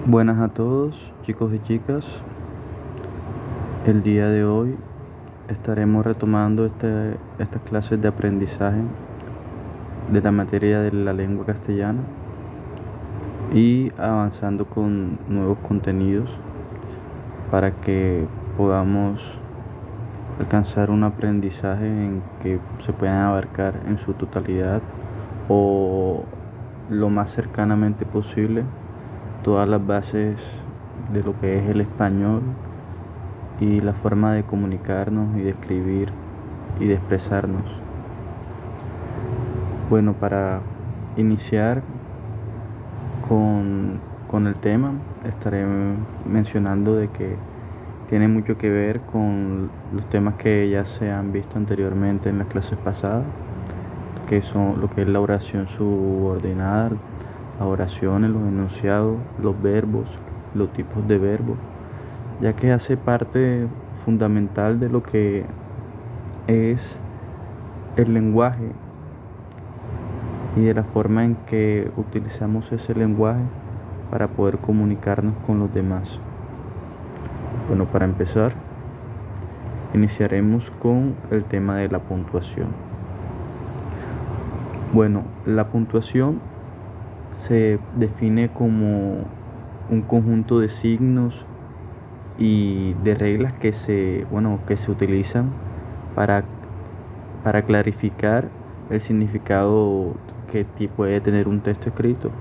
Buenas a todos, chicos y chicas. El día de hoy estaremos retomando estas clases de aprendizaje de la materia de la lengua castellana y avanzando con nuevos contenidos para que podamos alcanzar un aprendizaje en que se puedan abarcar en su totalidad o lo más cercanamente posible todas las bases de lo que es el español y la forma de comunicarnos y de escribir y de expresarnos. Bueno, para iniciar con el tema, estaré mencionando de que tiene mucho que ver con los temas que ya se han visto anteriormente en las clases pasadas, que son lo que es la oración subordinada, las oraciones, los enunciados, los verbos, los tipos de verbos, ya que hace parte fundamental de lo que es el lenguaje y de la forma en que utilizamos ese lenguaje para poder comunicarnos con los demás. Bueno, para empezar, iniciaremos con el tema de la puntuación. Bueno, la puntuación se define como un conjunto de signos y de reglas que se utilizan para clarificar el significado que puede tener un texto escrito,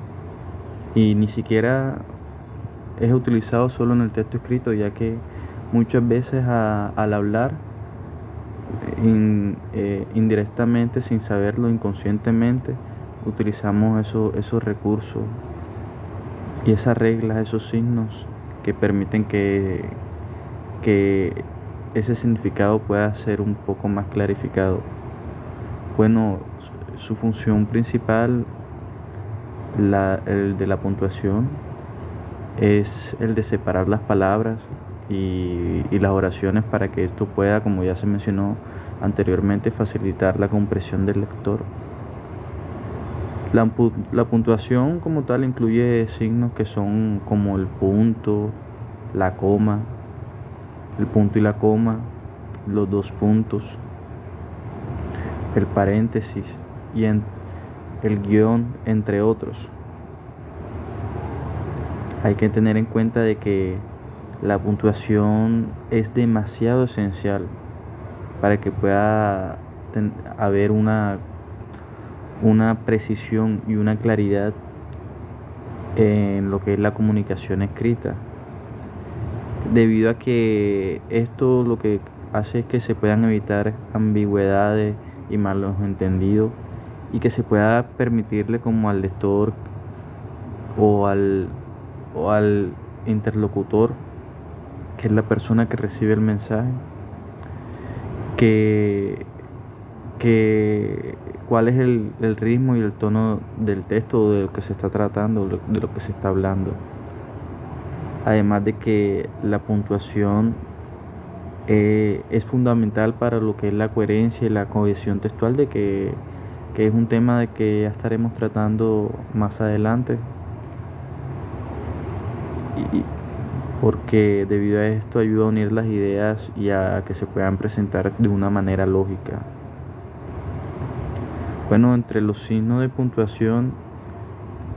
y ni siquiera es utilizado solo en el texto escrito, ya que muchas veces al hablar indirectamente, sin saberlo, inconscientemente, utilizamos esos recursos y esas reglas, esos signos que permiten que ese significado pueda ser un poco más clarificado. Bueno, su función principal, el de la puntuación, es el de separar las palabras y las oraciones para que esto pueda, como ya se mencionó anteriormente, facilitar la comprensión del lector. La puntuación como tal incluye signos que son como el punto, la coma, el punto y la coma, los dos puntos, el paréntesis y el guión, entre otros. Hay que tener en cuenta de que la puntuación es demasiado esencial para que pueda haber una precisión y una claridad en lo que es la comunicación escrita, debido a que esto lo que hace es que se puedan evitar ambigüedades y malos entendidos, y que se pueda permitirle como al lector o al interlocutor, que es la persona que recibe el mensaje, cuál es el ritmo y el tono del texto, de lo que se está tratando, de lo que se está hablando. Además de que la puntuación es fundamental para lo que es la coherencia y la cohesión textual, que es un tema de que ya estaremos tratando más adelante, y porque debido a esto ayuda a unir las ideas y a que se puedan presentar de una manera lógica. Bueno, entre los signos de puntuación,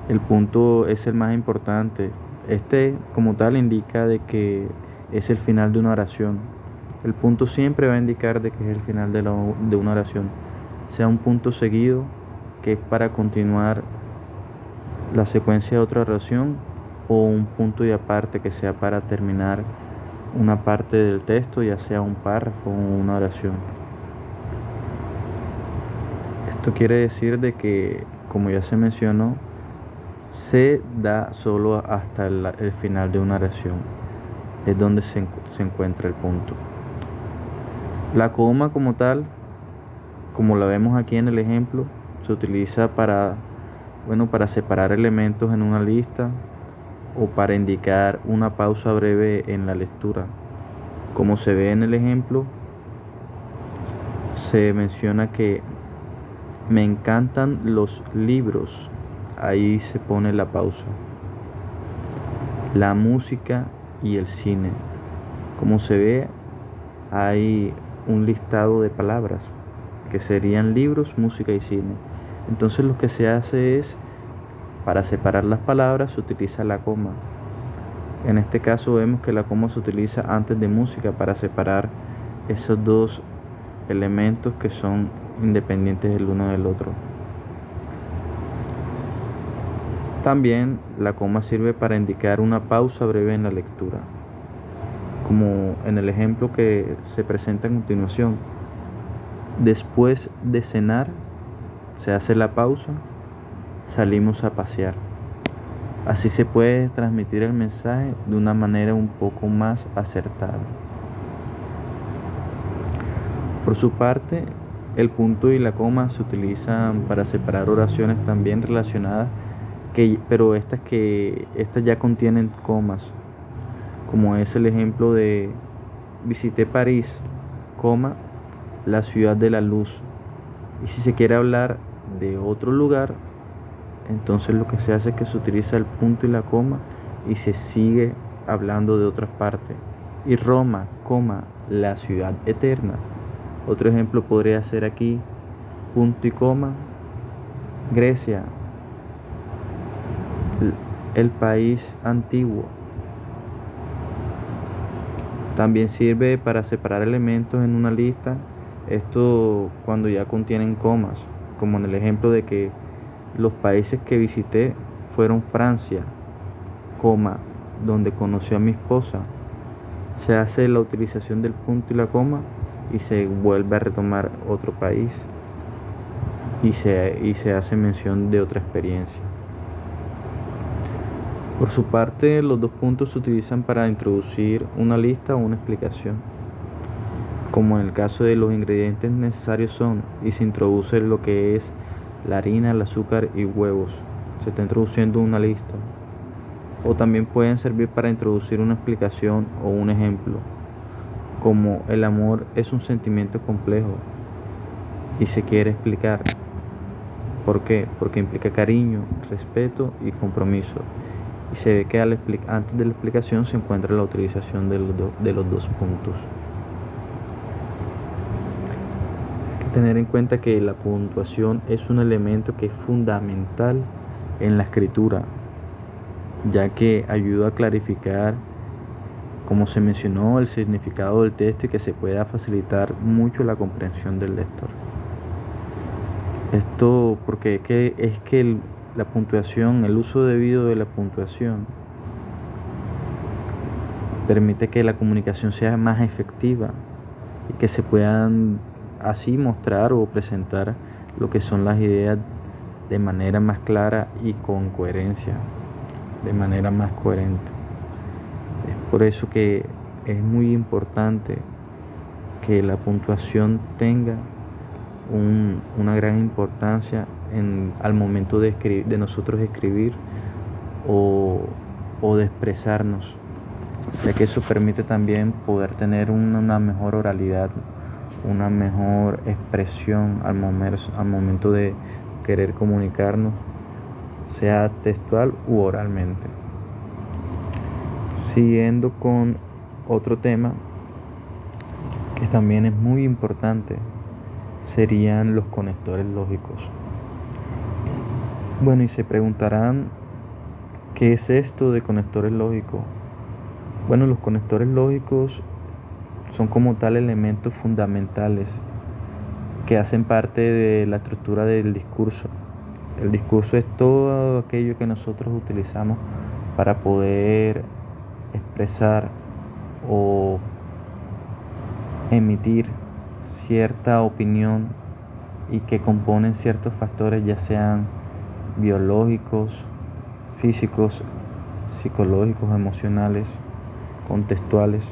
el punto es el más importante. Este, como tal, indica de que es el final de una oración. El punto siempre va a indicar de que es el final de una oración, sea un punto seguido, que es para continuar la secuencia de otra oración, o un punto y aparte, que sea para terminar una parte del texto, ya sea un párrafo o una oración. Esto quiere decir de que, como ya se mencionó, se da solo hasta el final de una oración, es donde se encuentra el punto. La coma como tal, como la vemos aquí en el ejemplo, se utiliza para separar elementos en una lista o para indicar una pausa breve en la lectura. Como se ve en el ejemplo, se menciona que me encantan los libros. Ahí se pone la pausa. la música y el cine. Como se ve, hay un listado de palabras que serían libros, música y cine. Entonces lo que se hace es, para separar las palabras se utiliza la coma. En este caso vemos que la coma se utiliza antes de música para separar esos dos elementos que son independientes el uno del otro. También la coma sirve para indicar una pausa breve en la lectura, como en el ejemplo que se presenta a continuación. Después de cenar, se hace la pausa, salimos a pasear. Así se puede transmitir el mensaje de una manera un poco más acertada. Por su parte, el punto y la coma se utilizan para separar oraciones también relacionadas, pero estas ya contienen comas, como es el ejemplo de visité París, coma, la ciudad de la luz. Y si se quiere hablar de otro lugar, entonces lo que se hace es que se utiliza el punto y la coma y se sigue hablando de otras partes. Y Roma, coma, la ciudad eterna. Otro ejemplo podría ser aquí, punto y coma, Grecia, el país antiguo. También sirve para separar elementos en una lista, esto cuando ya contienen comas, como en el ejemplo de que los países que visité fueron Francia, coma, donde conoció a mi esposa. Se hace la utilización del punto y la coma y se vuelve a retomar otro país y se hace mención de otra experiencia. Por su parte, los dos puntos se utilizan para introducir una lista o una explicación, como en el caso de los ingredientes necesarios son, y se introduce lo que es la harina, el azúcar y huevos. Se está introduciendo una lista. O también pueden servir para introducir una explicación o un ejemplo, como el amor es un sentimiento complejo y se quiere explicar. ¿Por qué? Porque implica cariño, respeto y compromiso. Y se ve que antes de la explicación se encuentra la utilización de los dos puntos. Hay que tener en cuenta que la puntuación es un elemento que es fundamental en la escritura, ya que ayuda a clarificar, como se mencionó, el significado del texto y que se pueda facilitar mucho la comprensión del lector. Esto porque la puntuación, el uso debido de la puntuación permite que la comunicación sea más efectiva y que se puedan así mostrar o presentar lo que son las ideas de manera más clara y con coherencia, de manera más coherente. Es por eso que es muy importante que la puntuación tenga una gran importancia al momento de nosotros escribir o de expresarnos, ya que eso permite también poder tener una mejor oralidad, una mejor expresión al momento de querer comunicarnos, sea textual u oralmente. Siguiendo con otro tema que también es muy importante, serían los conectores lógicos. Bueno, y se preguntarán, ¿qué es esto de conectores lógicos? Bueno, los conectores lógicos son como tal elementos fundamentales que hacen parte de la estructura del discurso. El discurso es todo aquello que nosotros utilizamos para poder expresar o emitir cierta opinión y que componen ciertos factores, ya sean biológicos, físicos, psicológicos, emocionales, contextuales.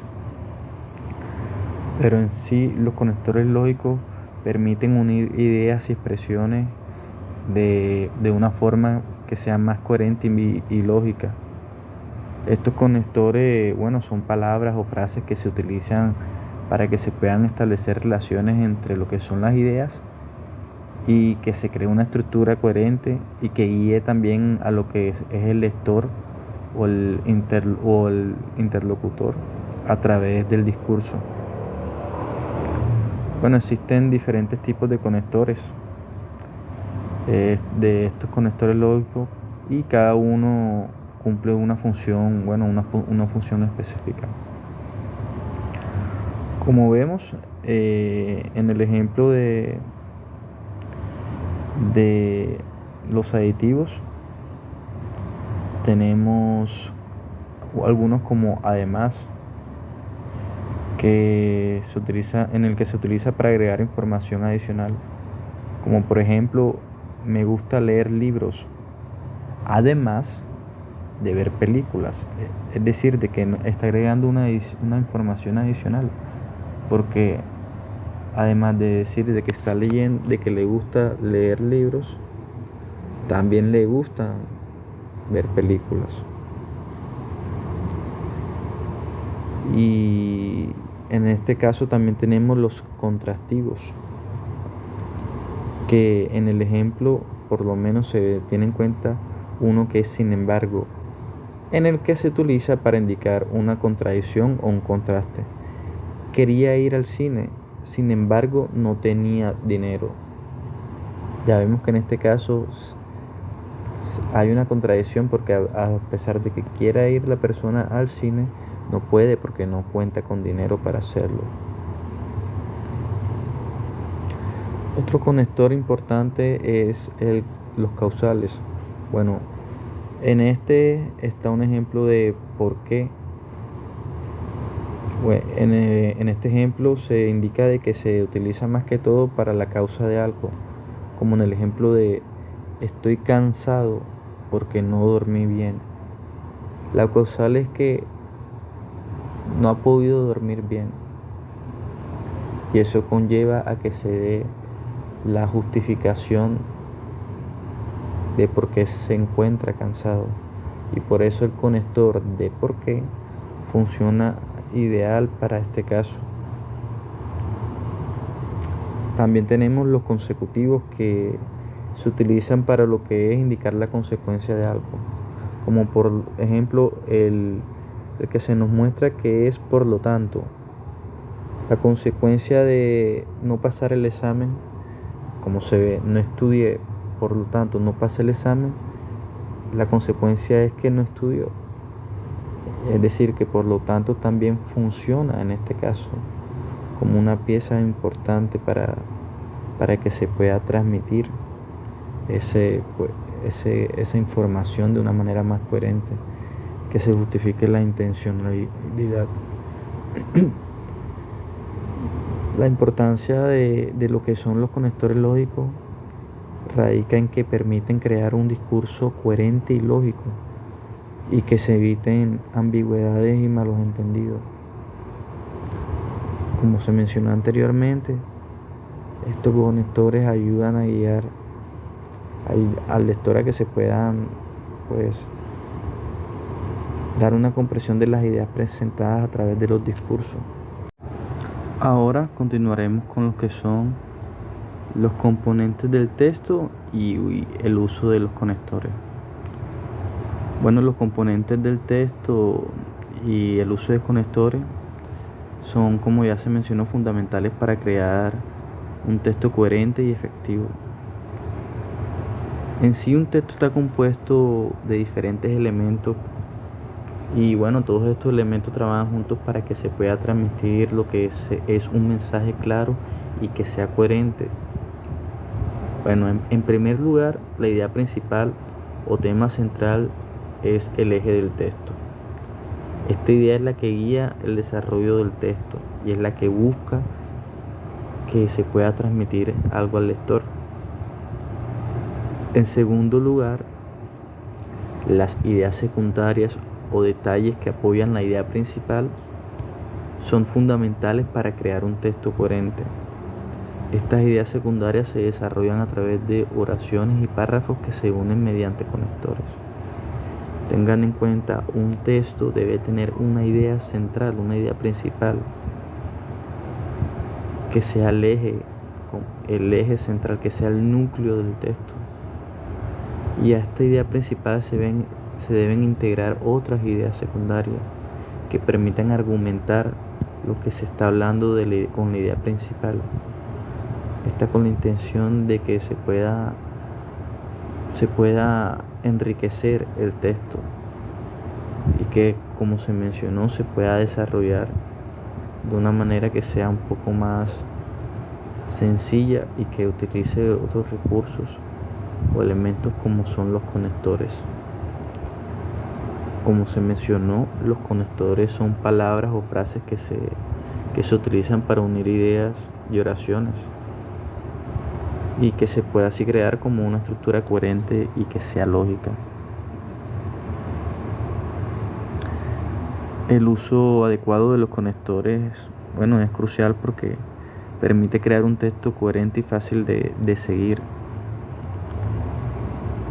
Pero en sí los conectores lógicos permiten unir ideas y expresiones de una forma que sea más coherente y lógica. Estos conectores, bueno, son palabras o frases que se utilizan para que se puedan establecer relaciones entre lo que son las ideas y que se cree una estructura coherente y que guíe también a lo que es el lector o el interlocutor a través del discurso. Bueno, existen diferentes tipos de conectores de estos conectores lógicos, y cada uno cumple una función, una función específica. Como vemos en el ejemplo de los aditivos, tenemos algunos como además, en el que se utiliza para agregar información adicional, como por ejemplo, me gusta leer libros además de ver películas. Es decir, de que está agregando una información adicional, porque además de decir de que está leyendo, de que le gusta leer libros, también le gusta ver películas. Y en este caso también tenemos los contrastivos, que en el ejemplo por lo menos se tiene en cuenta uno que es sin embargo, en el que se utiliza para indicar una contradicción o un contraste. Quería ir al cine, sin embargo no tenía dinero. Ya vemos que en este caso hay una contradicción, porque a pesar de que quiera ir la persona al cine, no puede porque no cuenta con dinero para hacerlo. Otro conector importante es los causales. Bueno, en este está un ejemplo de por qué. Bueno, en este ejemplo se indica de que se utiliza más que todo para la causa de algo, como en el ejemplo de estoy cansado porque no dormí bien. La causal es que no ha podido dormir bien, y eso conlleva a que se dé la justificación de por qué se encuentra cansado, y por eso el conector de por qué funciona ideal para este caso. También tenemos los consecutivos, que se utilizan para lo que es indicar la consecuencia de algo, como por ejemplo el que se nos muestra que es por lo tanto. La consecuencia de no pasar el examen, como se ve, no estudié, por lo tanto no pasé el examen, la consecuencia es que no estudió. Es decir, que por lo tanto también funciona en este caso como una pieza importante para que se pueda transmitir esa información de una manera más coherente, que se justifique la intencionalidad. La importancia de lo que son los conectores lógicos radica en que permiten crear un discurso coherente y lógico, y que se eviten ambigüedades y malos entendidos. Como se mencionó anteriormente, estos conectores ayudan a guiar al lector a que se puedan dar una comprensión de las ideas presentadas a través de los discursos. Ahora continuaremos con lo que son los componentes del texto y el uso de los conectores. Bueno, los componentes del texto y el uso de conectores son, como ya se mencionó, fundamentales para crear un texto coherente y efectivo. En sí, un texto está compuesto de diferentes elementos, y bueno, todos estos elementos trabajan juntos para que se pueda transmitir lo que es un mensaje claro y que sea coherente. Bueno, en primer lugar, la idea principal o tema central es el eje del texto. Esta idea es la que guía el desarrollo del texto y es la que busca que se pueda transmitir algo al lector. En segundo lugar, las ideas secundarias o detalles que apoyan la idea principal son fundamentales para crear un texto coherente. Estas ideas secundarias se desarrollan a través de oraciones y párrafos que se unen mediante conectores. Tengan en cuenta, un texto debe tener una idea central, una idea principal, que sea el eje central, que sea el núcleo del texto. Y a esta idea principal se ven se deben integrar otras ideas secundarias que permitan argumentar lo que se está hablando con la idea principal. Está con la intención de que se pueda enriquecer el texto y que, como se mencionó, se pueda desarrollar de una manera que sea un poco más sencilla y que utilice otros recursos o elementos como son los conectores. Como se mencionó, los conectores son palabras o frases que se utilizan para unir ideas y oraciones y que se pueda así crear como una estructura coherente y que sea lógica. El uso adecuado de los conectores, es crucial porque permite crear un texto coherente y fácil de seguir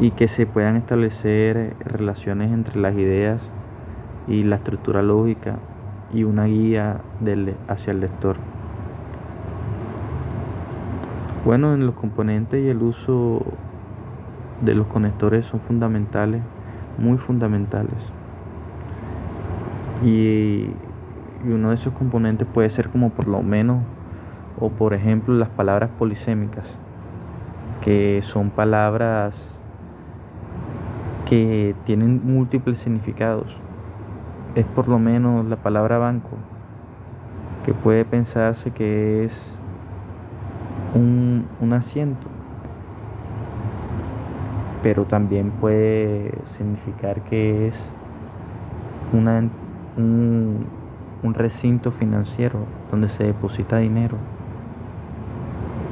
y que se puedan establecer relaciones entre las ideas y la estructura lógica y una guía hacia el lector. En los componentes y el uso de los conectores son fundamentales, muy fundamentales. Y uno de esos componentes puede ser como por lo menos, o por ejemplo, las palabras polisémicas, que son palabras que tienen múltiples significados. Es por lo menos la palabra banco, que puede pensarse que es un asiento, pero también puede significar que es un recinto financiero donde se deposita dinero.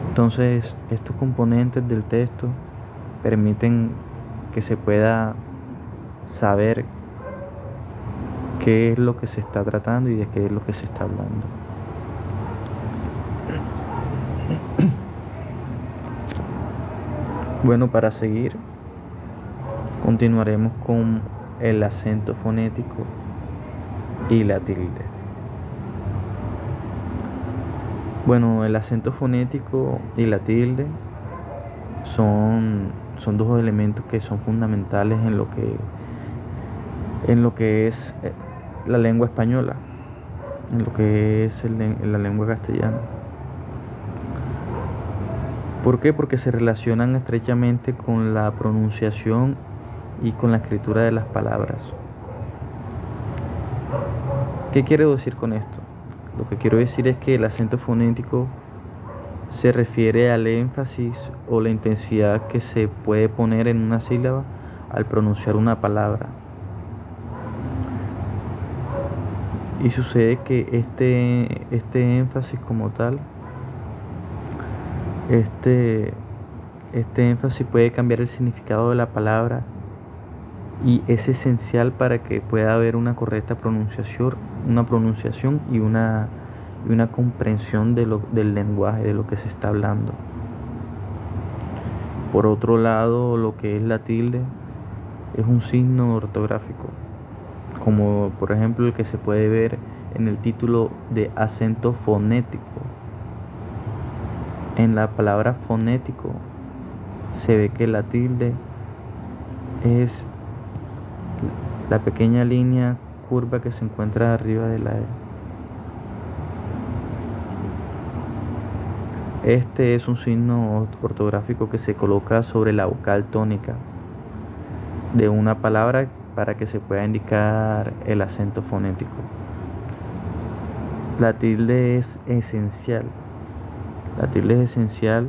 Entonces, estos componentes del texto permiten que se pueda saber qué es lo que se está tratando y de qué es lo que se está hablando. Para seguir, continuaremos con el acento fonético y la tilde. El acento fonético y la tilde son dos elementos que son fundamentales en lo que es la lengua española, en lo que es la lengua castellana. ¿Por qué? Porque se relacionan estrechamente con la pronunciación y con la escritura de las palabras. ¿Qué quiero decir con esto? Lo que quiero decir es que el acento fonético se refiere al énfasis o la intensidad que se puede poner en una sílaba al pronunciar una palabra. Y sucede que este énfasis como tal, este énfasis puede cambiar el significado de la palabra y es esencial para que pueda haber una correcta pronunciación y una comprensión del lenguaje, de lo que se está hablando. Por otro lado, lo que es la tilde es un signo ortográfico, como por ejemplo el que se puede ver en el título de acento fonético. En la palabra fonético se ve que la tilde es la pequeña línea curva que se encuentra arriba de la E. Este es un signo ortográfico que se coloca sobre la vocal tónica de una palabra para que se pueda indicar el acento fonético. La tilde es esencial. La tilde es esencial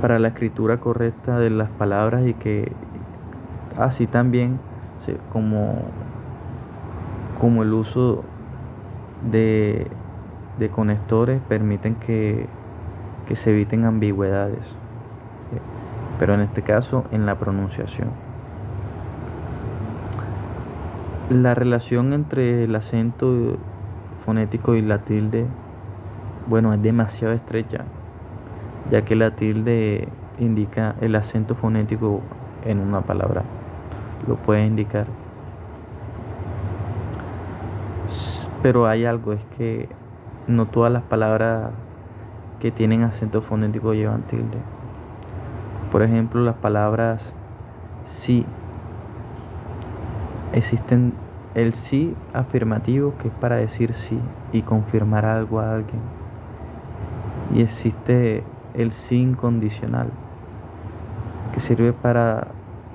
para la escritura correcta de las palabras y que así también como el uso de conectores permiten que se eviten ambigüedades, pero en este caso en la pronunciación. La relación entre el acento fonético y la tilde es demasiado estrecha, ya que la tilde indica el acento fonético en una palabra, lo puede indicar. Pero hay algo, es que no todas las palabras que tienen acento fonético llevan tilde. Por ejemplo, las palabras sí Existen el sí afirmativo, que es para decir sí y confirmar algo a alguien. Y existe el sí incondicional, que sirve para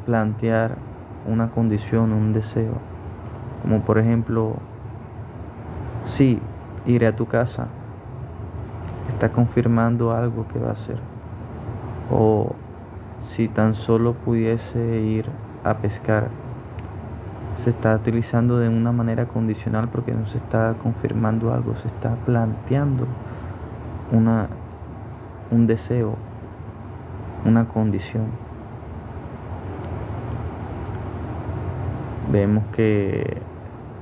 plantear una condición, un deseo. Como por ejemplo, sí, iré a tu casa. Está confirmando algo que va a hacer. O si tan solo pudiese ir a pescar. Se está utilizando de una manera condicional porque no se está confirmando algo, se está planteando un deseo, una condición. Vemos que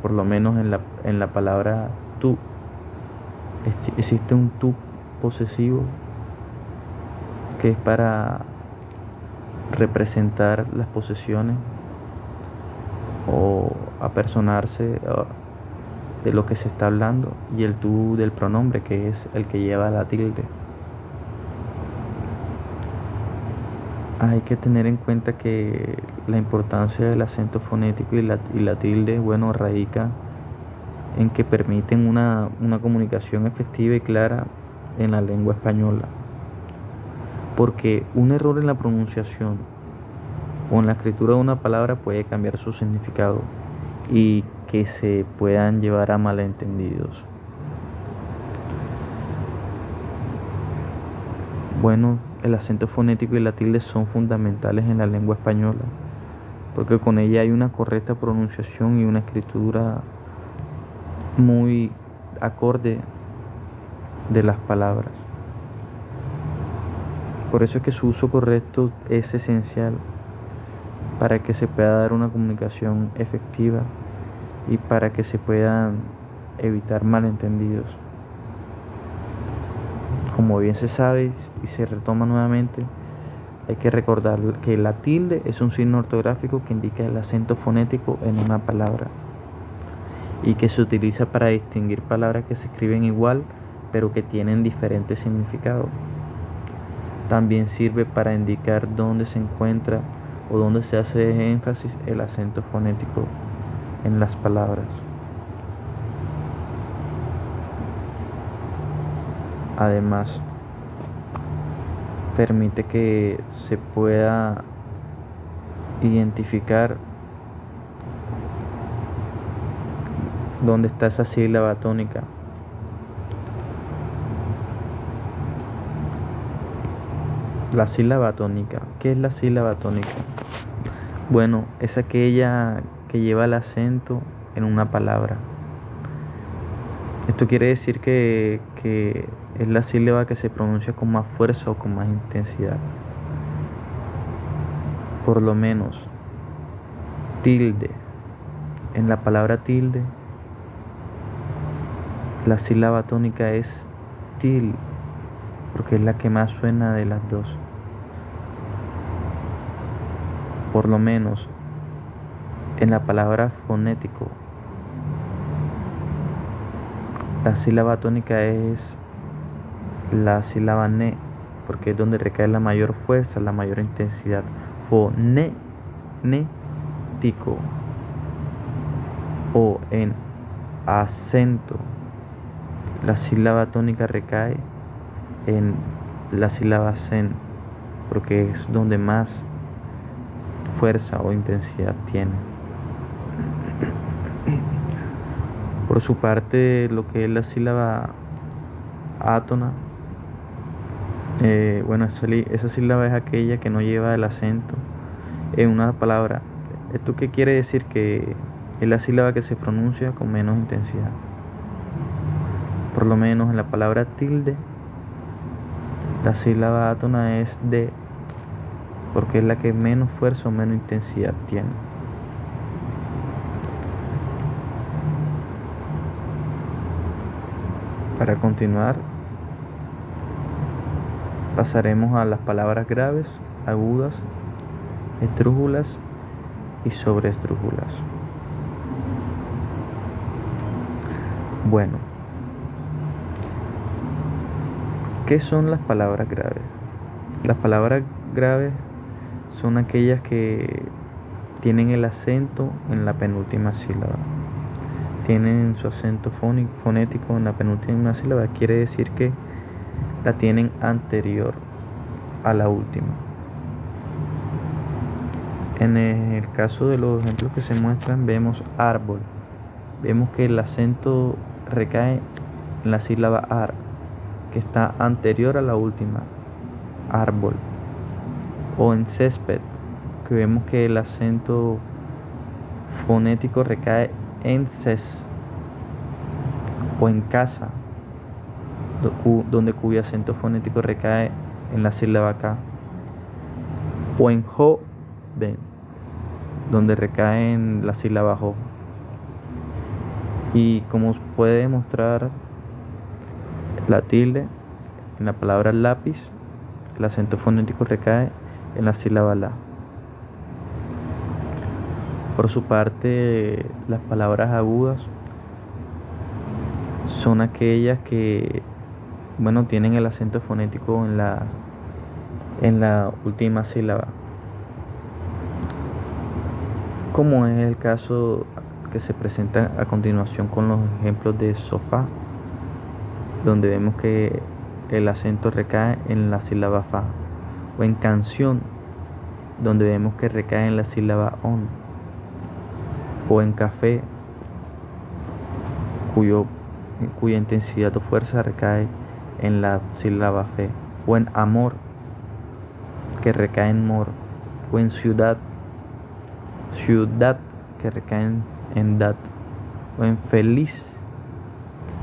por lo menos en la palabra tú existe un tú posesivo que es para representar las posesiones o apersonarse de lo que se está hablando, y el tú del pronombre, que es el que lleva la tilde. Hay que tener en cuenta que la importancia del acento fonético y la tilde, bueno, radica en que permiten una comunicación efectiva y clara en la lengua española. Porque un error en la pronunciación o en la escritura de una palabra puede cambiar su significado y que se puedan llevar a malentendidos. Bueno, el acento fonético y la tilde son fundamentales en la lengua española, porque con ella hay una correcta pronunciación y una escritura muy acorde de las palabras. Por eso es que su uso correcto es esencial para que se pueda dar una comunicación efectiva y para que se puedan evitar malentendidos. Como bien se sabe y se retoma nuevamente, hay que recordar que la tilde es un signo ortográfico que indica el acento fonético en una palabra y que se utiliza para distinguir palabras que se escriben igual pero que tienen diferentes significados. También sirve para indicar dónde se encuentra o dónde se hace énfasis el acento fonético en las palabras. Además, permite que se pueda identificar dónde está esa sílaba tónica. La sílaba tónica. ¿Qué es la sílaba tónica? Bueno, es aquella que lleva el acento en una palabra. Esto quiere decir que es la sílaba que se pronuncia con más fuerza o con más intensidad. Por lo menos, tilde. En la palabra tilde, la sílaba tónica es til, porque es la que más suena de las dos. Por lo menos, en la palabra fonético, la sílaba tónica es la sílaba ne, porque es donde recae la mayor fuerza, la mayor intensidad. Fonético. O en acento, la sílaba tónica recae en la sílaba sen, porque es donde más fuerza o intensidad tiene. Por su parte, lo que es la sílaba átona, esa sílaba es aquella que no lleva el acento en una palabra. ¿Esto qué quiere decir? Que es la sílaba que se pronuncia con menos intensidad. Por lo menos en la palabra tilde, la sílaba átona es de, porque es la que menos fuerza o menos intensidad tiene. Para continuar, pasaremos a las palabras graves, agudas, esdrújulas y sobreesdrújulas. Bueno, ¿qué son las palabras graves? Las palabras graves son aquellas que tienen el acento en la penúltima sílaba. Tienen su acento fonético en la penúltima sílaba. Quiere decir que la tienen anterior a la última. En el caso de los ejemplos que se muestran, vemos árbol. Vemos que el acento recae en la sílaba ar, que está anterior a la última, árbol. O en césped, que vemos que el acento fonético recae en ces. O en casa, donde cuyo acento fonético recae en la sílaba k. O en joven, donde recae en la sílaba jo. Y como puede demostrar la tilde en la palabra lápiz, el acento fonético recae en la sílaba la. Por su parte, las palabras agudas son aquellas que, tienen el acento fonético en la última sílaba, como es el caso que se presenta a continuación con los ejemplos de sofá, donde vemos que el acento recae en la sílaba fa, o en canción, donde vemos que recae en la sílaba on, o en café, cuya intensidad o fuerza recae en la sílaba fe, o en amor, que recae en mor, o en ciudad, que recae en dat, o en feliz,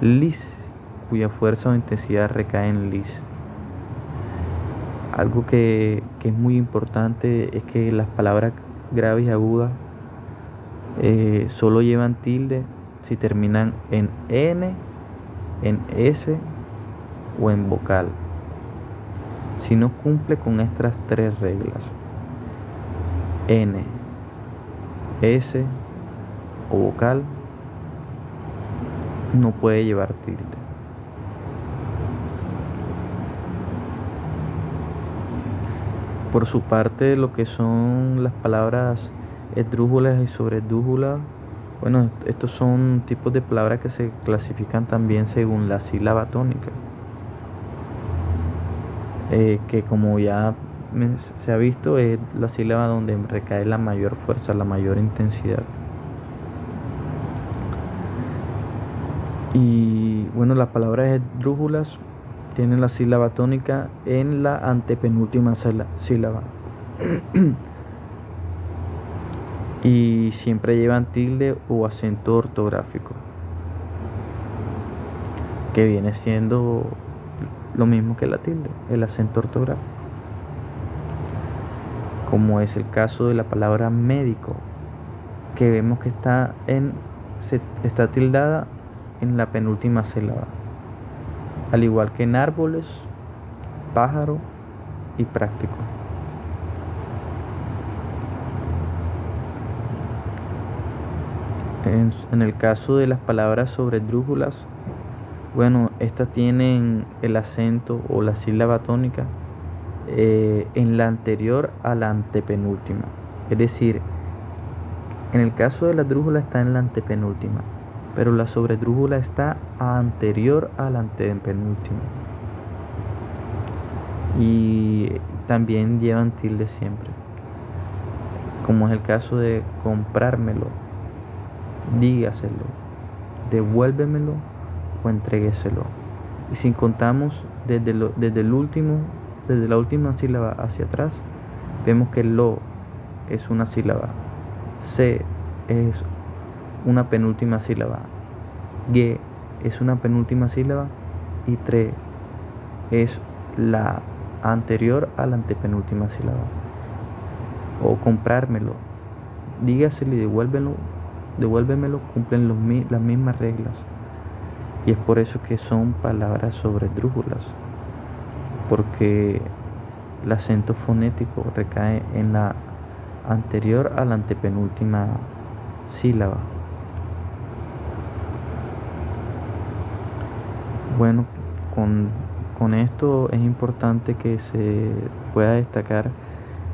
lis, cuya fuerza o intensidad recae en lis. Algo que es muy importante es que las palabras graves y agudas solo llevan tilde si terminan en n, en s o en vocal. Si no cumple con estas tres reglas, n, s o vocal, no puede llevar tilde. Por su parte, lo que son las palabras esdrújulas y sobresdrújulas, estos son tipos de palabras que se clasifican también según la sílaba tónica, que como ya se ha visto es la sílaba donde recae la mayor fuerza, la mayor intensidad. Y las palabras esdrújulas tienen la sílaba tónica en la antepenúltima sílaba y siempre llevan tilde o acento ortográfico, que viene siendo lo mismo que la tilde, el acento ortográfico, como es el caso de la palabra médico, que vemos que está tildada en la penúltima sílaba, al igual que en árboles, pájaro y práctico. En el caso de las palabras sobresdrújulas, estas tienen el acento o la sílaba tónica en la anterior a la antepenúltima. Es decir, en el caso de la drújula está en la antepenúltima, pero la sobredrújula está anterior a la antepenúltima. Y también llevan tilde siempre, como es el caso de comprármelo, dígaselo, devuélvemelo o entrégueselo. Y si contamos desde la última sílaba hacia atrás, vemos que lo es una sílaba, se es una penúltima sílaba, ge es una penúltima sílaba y tre es la anterior a la antepenúltima sílaba. O comprármelo, dígaselo y devuélvemelo cumplen las mismas reglas, y es por eso que son palabras sobresdrújulas, porque el acento fonético recae en la anterior a la antepenúltima sílaba. Con esto es importante que se pueda destacar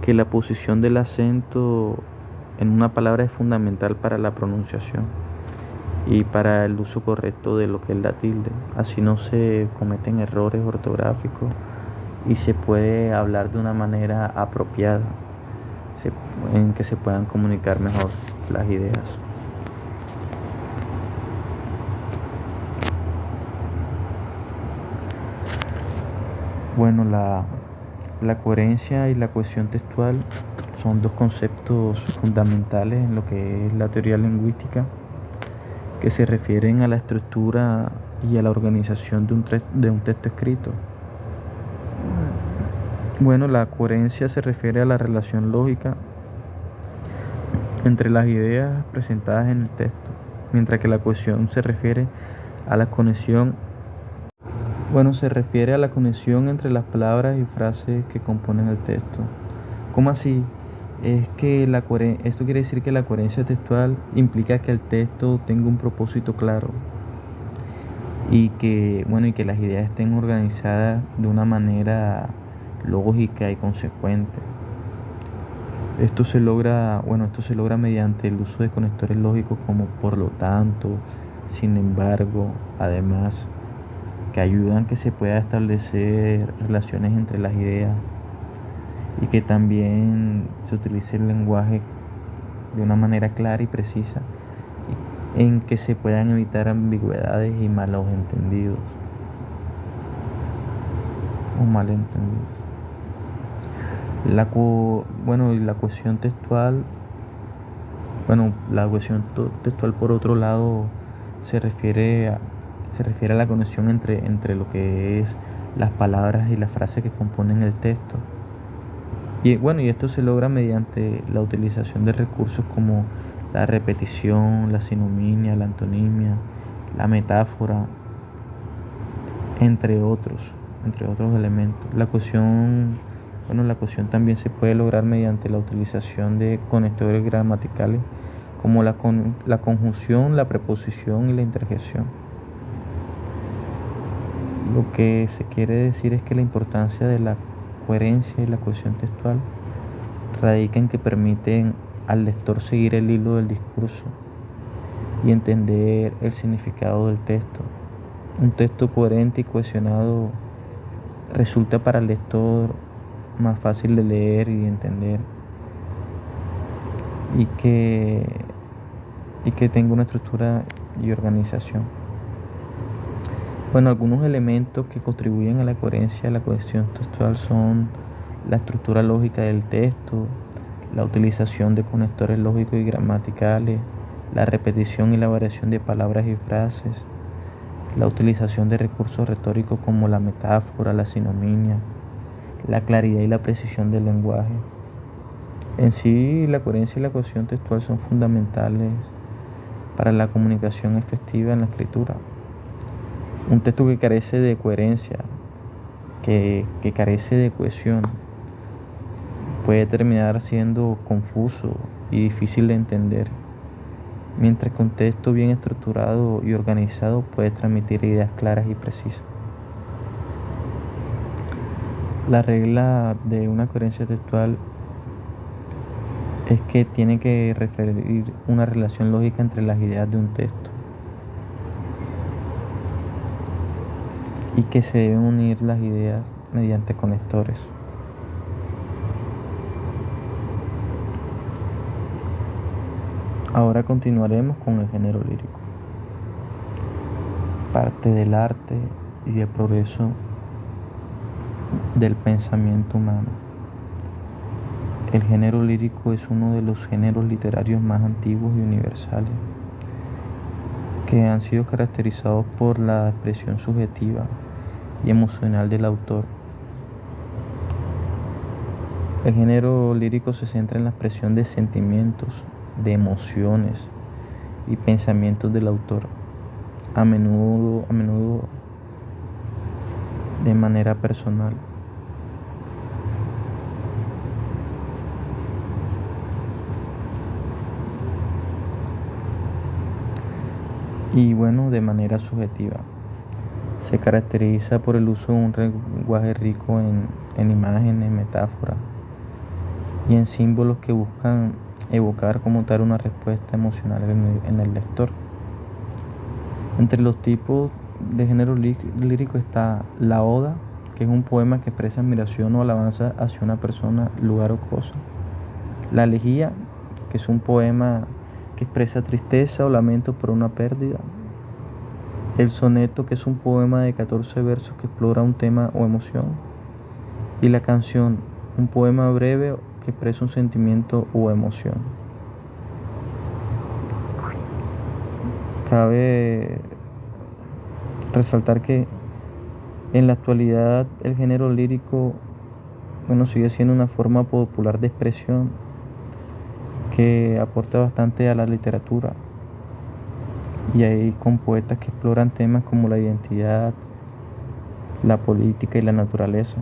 que la posición del acento en una palabra es fundamental para la pronunciación y para el uso correcto de lo que es la tilde. Así no se cometen errores ortográficos y se puede hablar de una manera apropiada, en que se puedan comunicar mejor las ideas. Bueno, la coherencia y la cohesión textual son dos conceptos fundamentales en lo que es la teoría lingüística, que se refieren a la estructura y a la organización de un texto escrito. Bueno, la coherencia se refiere a la relación lógica entre las ideas presentadas en el texto, mientras que la cohesión se refiere a la conexión. Bueno, se refiere a la conexión entre las palabras y frases que componen el texto. ¿Cómo así? Es que esto quiere decir que la coherencia textual implica que el texto tenga un propósito claro y que las ideas estén organizadas de una manera lógica y consecuente. Esto se logra mediante el uso de conectores lógicos como por lo tanto, sin embargo, además, que ayudan a que se pueda establecer relaciones entre las ideas y que también se utilice el lenguaje de una manera clara y precisa, en que se puedan evitar ambigüedades y malos entendidos o malentendidos. La cohesión textual, por otro lado se refiere a la conexión entre lo que es las palabras y las frases que componen el texto. Y esto se logra mediante la utilización de recursos como la repetición, la sinonimia, la antonimia, la metáfora, entre otros elementos. La cohesión también se puede lograr mediante la utilización de conectores gramaticales como la conjunción, la preposición y la interjección. Lo que se quiere decir es que la importancia de la coherencia y la cohesión textual radica en que permiten al lector seguir el hilo del discurso y entender el significado del texto. Un texto coherente y cohesionado resulta para el lector más fácil de leer y de entender, y que tenga una estructura y organización. Algunos elementos que contribuyen a la coherencia y la cohesión textual son la estructura lógica del texto, la utilización de conectores lógicos y gramaticales, la repetición y la variación de palabras y frases, la utilización de recursos retóricos como la metáfora, la sinonimia, la claridad y la precisión del lenguaje. En sí, la coherencia y la cohesión textual son fundamentales para la comunicación efectiva en la escritura. Un texto que carece de coherencia, que carece de cohesión, puede terminar siendo confuso y difícil de entender, mientras que un texto bien estructurado y organizado puede transmitir ideas claras y precisas. La regla de una coherencia textual es que tiene que referir una relación lógica entre las ideas de un texto y que se deben unir las ideas mediante conectores. Ahora continuaremos con el género lírico, parte del arte y del progreso del pensamiento humano. El género lírico es uno de los géneros literarios más antiguos y universales, que han sido caracterizados por la expresión subjetiva y emocional del autor. El género lírico se centra en la expresión de sentimientos, de emociones y pensamientos del autor, a menudo de manera personal. Y de manera subjetiva. Se caracteriza por el uso de un lenguaje rico en imágenes, metáforas y en símbolos que buscan evocar como tal una respuesta emocional en el lector. Entre los tipos de género lírico está la oda, que es un poema que expresa admiración o alabanza hacia una persona, lugar o cosa. La elegía, que es un poema que expresa tristeza o lamento por una pérdida. El soneto, que es un poema de 14 versos que explora un tema o emoción. Y la canción, un poema breve que expresa un sentimiento o emoción. Cabe resaltar que en la actualidad el género lírico, sigue siendo una forma popular de expresión que aporta bastante a la literatura. Y hay con poetas que exploran temas como la identidad, la política y la naturaleza.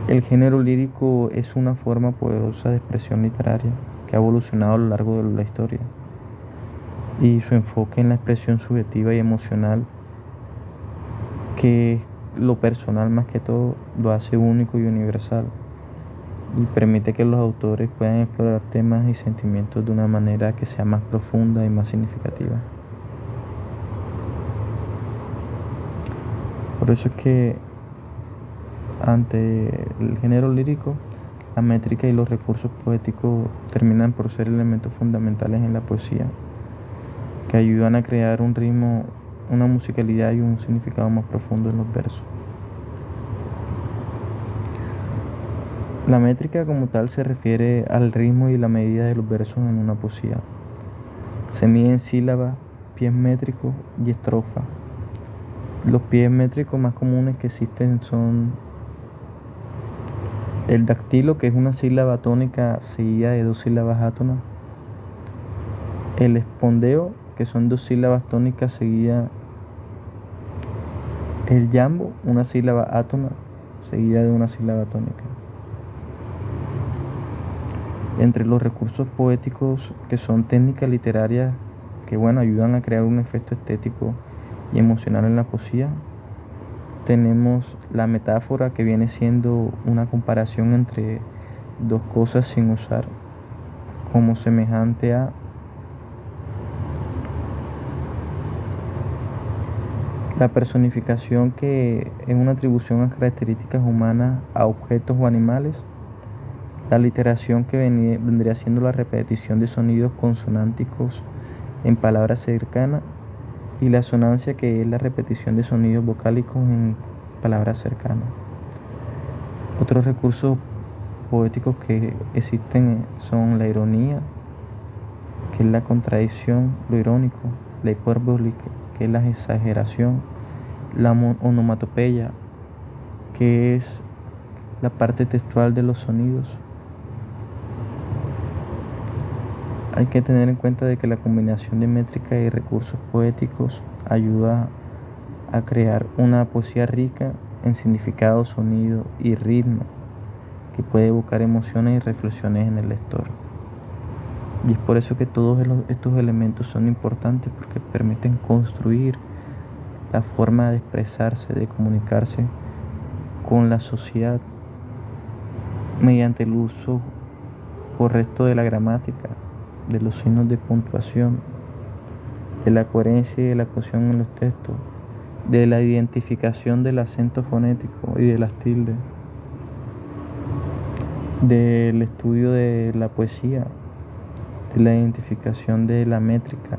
El género lírico es una forma poderosa de expresión literaria que ha evolucionado a lo largo de la historia, y su enfoque en la expresión subjetiva y emocional, que lo personal más que todo lo hace único y universal, y permite que los autores puedan explorar temas y sentimientos de una manera que sea más profunda y más significativa. Por eso es que ante el género lírico, la métrica y los recursos poéticos terminan por ser elementos fundamentales en la poesía, que ayudan a crear un ritmo, una musicalidad y un significado más profundo en los versos. La métrica como tal se refiere al ritmo y la medida de los versos en una poesía. Se miden sílabas, pies métricos y estrofas. Los pies métricos más comunes que existen son el dactilo, que es una sílaba tónica seguida de 2 sílabas átonas. El espondeo, que son 2 sílabas tónicas seguidas. El yambo, una sílaba átona seguida de una sílaba tónica. Entre los recursos poéticos, que son técnicas literarias que ayudan a crear un efecto estético y emocional en la poesía, tenemos la metáfora, que viene siendo una comparación entre dos cosas sin usar, como semejante a. La personificación, que es una atribución a características humanas a objetos o animales. La literación, que vendría siendo la repetición de sonidos consonánticos en palabras cercanas. Y la sonancia, que es la repetición de sonidos vocálicos en palabras cercanas. Otros recursos poéticos que existen son la ironía, que es la contradicción, lo irónico, la hipérbole, que es la exageración, la onomatopeya, que es la parte textual de los sonidos. Hay que tener en cuenta de que la combinación de métrica y recursos poéticos ayuda a crear una poesía rica en significado, sonido y ritmo, que puede evocar emociones y reflexiones en el lector. Y es por eso que todos estos elementos son importantes, porque permiten construir la forma de expresarse, de comunicarse con la sociedad mediante el uso correcto de la gramática, de los signos de puntuación, de la coherencia y de la cohesión en los textos, de la identificación del acento fonético y de las tildes, del estudio de la poesía, de la identificación de la métrica,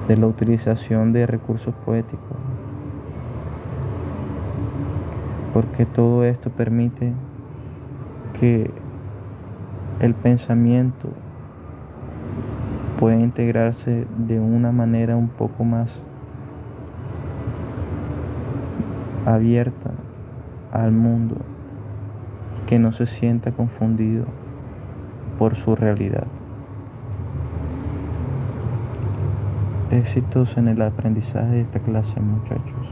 de la utilización de recursos poéticos, porque todo esto permite que el pensamiento pueda integrarse de una manera un poco más abierta al mundo, que no se sienta confundido por su realidad. Éxitos en el aprendizaje de esta clase, muchachos.